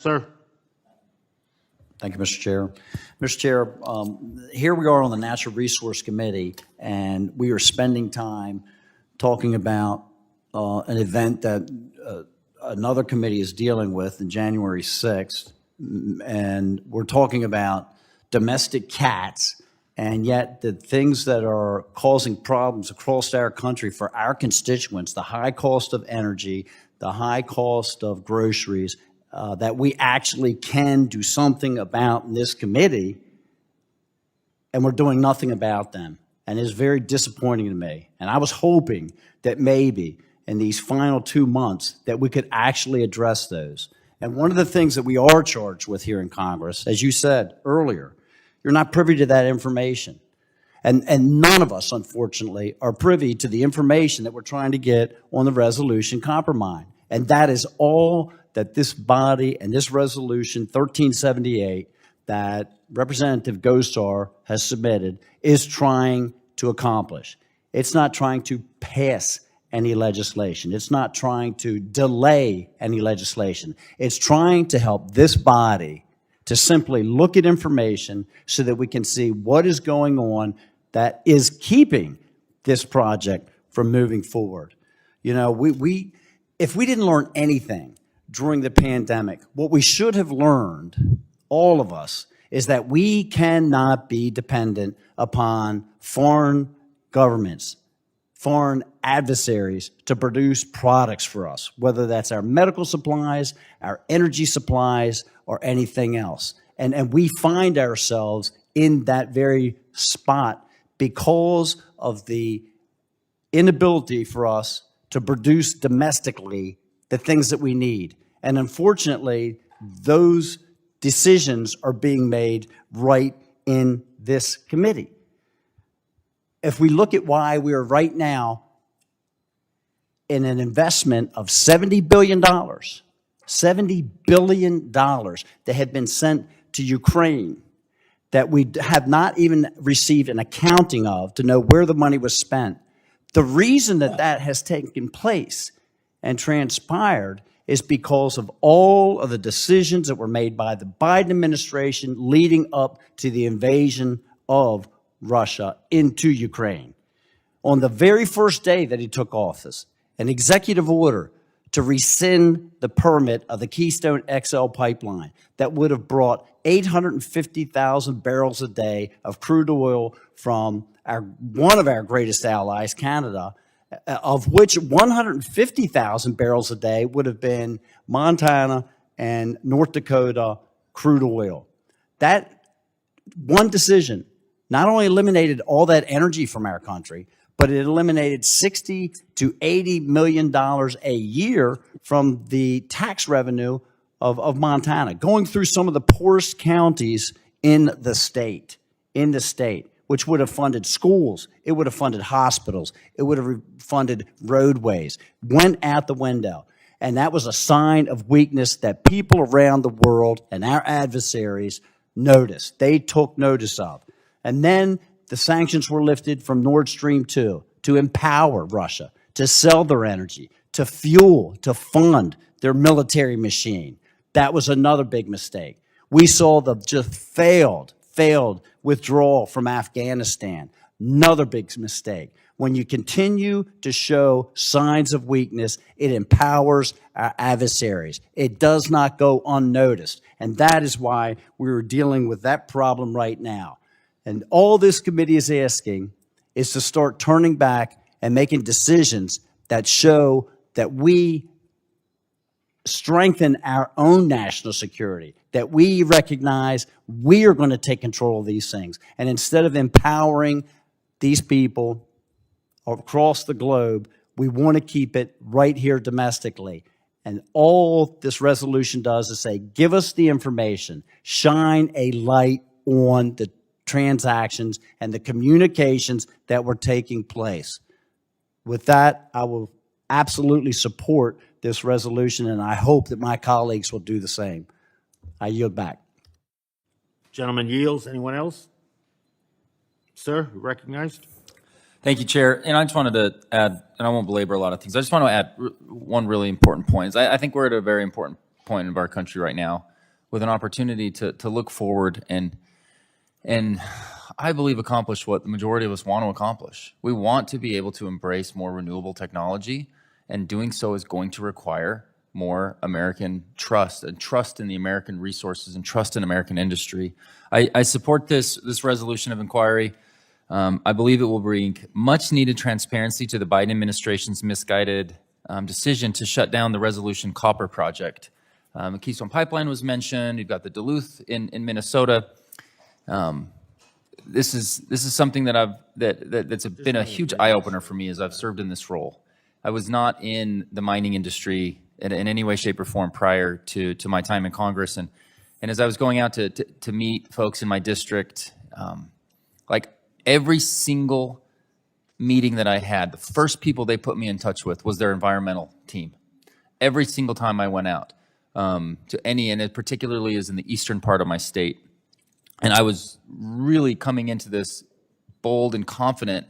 Sir. Thank you, Mr. Chair. Mr. Chair, here we are on the Natural Resource Committee, and we are spending time talking about an event that another committee is dealing with on January 6th, and we're talking about domestic cats, and yet the things that are causing problems across our country for our constituents, the high cost of energy, the high cost of groceries, that we actually can do something about in this committee, and we're doing nothing about them. And it's very disappointing to me. And I was hoping that maybe in these final 2 months that we could actually address those. And one of the things that we are charged with here in Congress, as you said earlier, you're not privy to that information. And none of us, unfortunately, are privy to the information that we're trying to get on the resolution compromise. And that is all that this body and this resolution 1378 that Representative Gosar has submitted is trying to accomplish. It's not trying to pass any legislation. It's not trying to delay any legislation. It's trying to help this body to simply look at information so that we can see what is going on that is keeping this project from moving forward. You know, if we didn't learn anything during the pandemic, what we should have learned, all of us, is that we cannot be dependent upon foreign governments, foreign adversaries to produce products for us, whether that's our medical supplies, our energy supplies, or anything else. And we find ourselves in that very spot because of the inability for us to produce domestically the things that we need. And unfortunately, those decisions are being made right in this committee. If we look at why we are right now in an investment of $70 billion, $70 billion that have been sent to Ukraine, that we have not even received an accounting of to know where the money was spent. The reason that that has taken place and transpired is because of all of the decisions that were made by the Biden administration leading up to the invasion of Russia into Ukraine. On the very first day that he took office, an executive order to rescind the permit of the Keystone XL pipeline that would have brought 850,000 barrels a day of crude oil from one of our greatest allies, Canada, of which 150,000 barrels a day would have been Montana and North Dakota crude oil. That one decision not only eliminated all that energy from our country, but it eliminated 60 to $80 million a year from the tax revenue of Montana, going through some of the poorest counties in the state, which would have funded schools, it would have funded hospitals, it would have funded roadways, went out the window. And that was a sign of weakness that people around the world and our adversaries noticed. They took notice of. And then the sanctions were lifted from Nord Stream 2 to empower Russia, to sell their energy, to fuel, to fund their military machine. That was another big mistake. We saw the just failed withdrawal from Afghanistan. Another big mistake. When you continue to show signs of weakness, it empowers our adversaries. It does not go unnoticed. And that is why we're dealing with that problem right now. And all this committee is asking is to start turning back and making decisions that show that we strengthen our own national security, that we recognize we are going to take control of these things. And instead of empowering these people across the globe, we want to keep it right here domestically. And all this resolution does is say, give us the information, shine a light on the transactions and the communications that were taking place. With that, I will absolutely support this resolution, and I hope that my colleagues will do the same. I yield back. Gentleman yields. Anyone else? Sir, recognized. Thank you, Chair. And I just wanted to add, and I won't belabor a lot of things, I just want to add one really important point. I think we're at a very important point of our country right now. with an opportunity to look forward and I believe accomplish what the majority of us want to accomplish. We want to be able to embrace more renewable technology, and doing so is going to require more American trust and trust in the American resources and trust in American industry. I support this resolution of inquiry. I believe it will bring much needed transparency to the Biden administration's misguided decision to shut down the Resolution Copper project. The Keystone Pipeline was mentioned. You've got the Duluth in Minnesota. This is something that's been a huge eye opener for me as I've served in this role. I was not in the mining industry in any way, shape, or form prior to my time in Congress, and as I was going out to meet folks in my district, like every single meeting that I had, the first people they put me in touch with was their environmental team. Every single time I went out to any, and it particularly is in the eastern part of my state. And I was really coming into this bold and confident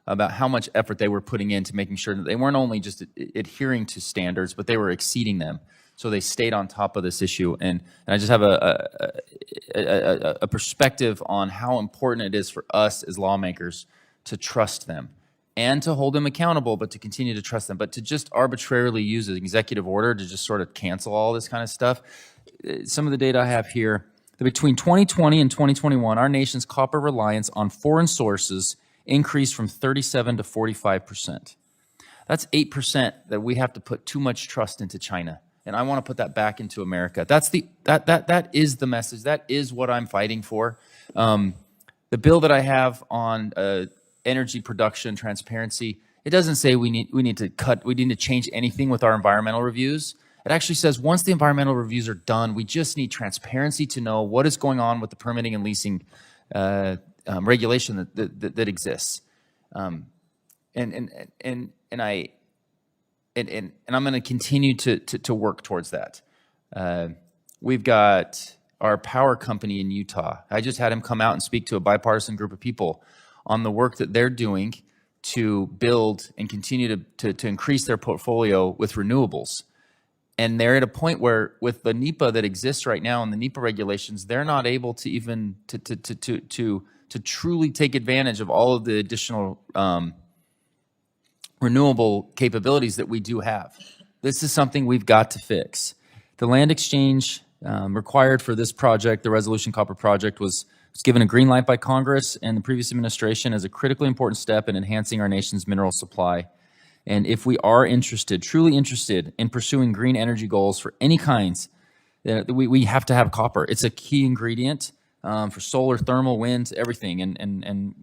about how much effort they were putting into making sure that they weren't only just adhering to standards, but they were exceeding them. So they stayed on top of this issue. And I just have a perspective on how important it is for us as lawmakers to trust them and to hold them accountable, but to continue to trust them. But to just arbitrarily use an executive order to just sort of cancel all this kind of stuff. Some of the data I have here, that between 2020 and 2021, our nation's copper reliance on foreign sources increased from 37 to 45%. That's 8% that we have to put too much trust into China. And I want to put that back into America. That is the message. That is what I'm fighting for. The bill that I have on energy production transparency, it doesn't say we need to change anything with our environmental reviews. It actually says once the environmental reviews are done, we just need transparency to know what is going on with the permitting and leasing regulation that exists. And I'm going to continue to work towards that. We've got our power company in Utah. I just had him come out and speak to a bipartisan group of people on the work that they're doing to build and continue to increase their portfolio with renewables. And they're at a point where, with the NEPA that exists right now and the NEPA regulations, they're not able to even to truly take advantage of all of the additional renewable capabilities that we do have. This is something we've got to fix. The land exchange required for this project, the Resolution Copper project, was given a green light by Congress and the previous administration as a critically important step in enhancing our nation's mineral supply. And if we are truly interested in pursuing green energy goals for any kinds, we have to have copper. It's a key ingredient for solar, thermal, wind, everything. And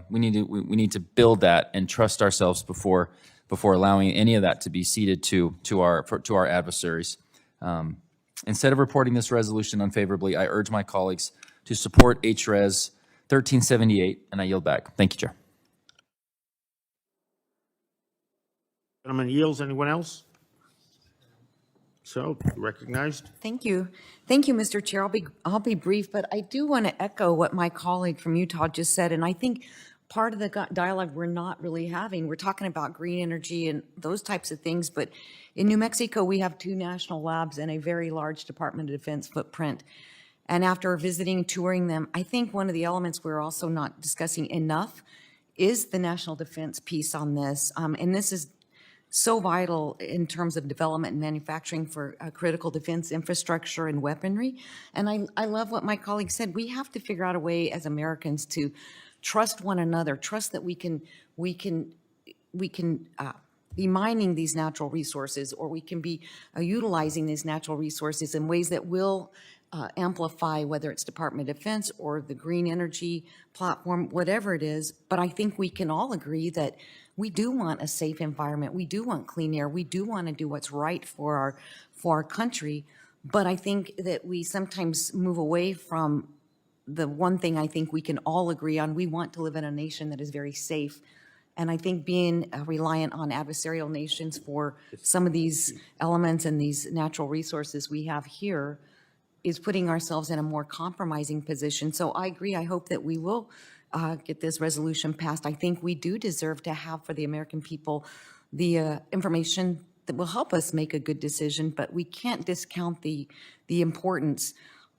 we need to build that and trust ourselves before allowing any of that to be ceded to our adversaries. Instead of reporting this resolution unfavorably, I urge my colleagues to support HRES 1378, and I yield back. Thank you, Chair. Gentleman yields. Anyone else? So, recognized. Thank you. Thank you, Mr. Chair. I'll be brief, but I do want to echo what my colleague from Utah just said, and I think part of the dialogue we're not really having. We're talking about green energy and those types of things, but in New Mexico, we have 2 national labs and a very large Department of Defense footprint. And after visiting, touring them, I think one of the elements we're also not discussing enough is the national defense piece on this. And this is so vital in terms of development and manufacturing for critical defense infrastructure and weaponry. And I love what my colleague said. We have to figure out a way as Americans to trust one another, trust that we can be mining these natural resources, or we can be utilizing these natural resources in ways that will amplify, whether it's Department of Defense or the green energy platform, whatever it is. But I think we can all agree that we do want a safe environment. We do want clean air. We do want to do what's right for our country. But I think that we sometimes move away from the one thing I think we can all agree on. We want to live in a nation that is very safe. And I think being reliant on adversarial nations for some of these elements and these natural resources we have here is putting ourselves in a more compromising position. So I agree. I hope that we will get this resolution passed. I think we do deserve to have for the American people the information that will help us make a good decision, but we can't discount the importance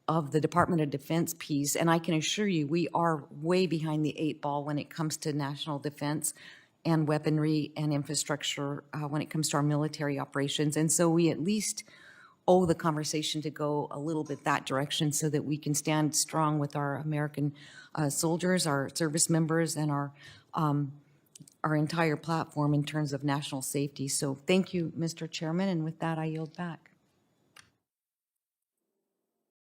of the Department of Defense piece. And I can assure you, we are way behind the 8 ball when it comes to national defense and weaponry and infrastructure when it comes to our military operations. And so we at least owe the conversation to go a little bit that direction so that we can stand strong with our American soldiers, our service members, and our entire platform in terms of national safety. So thank you, Mr. Chairman, and with that, I yield back.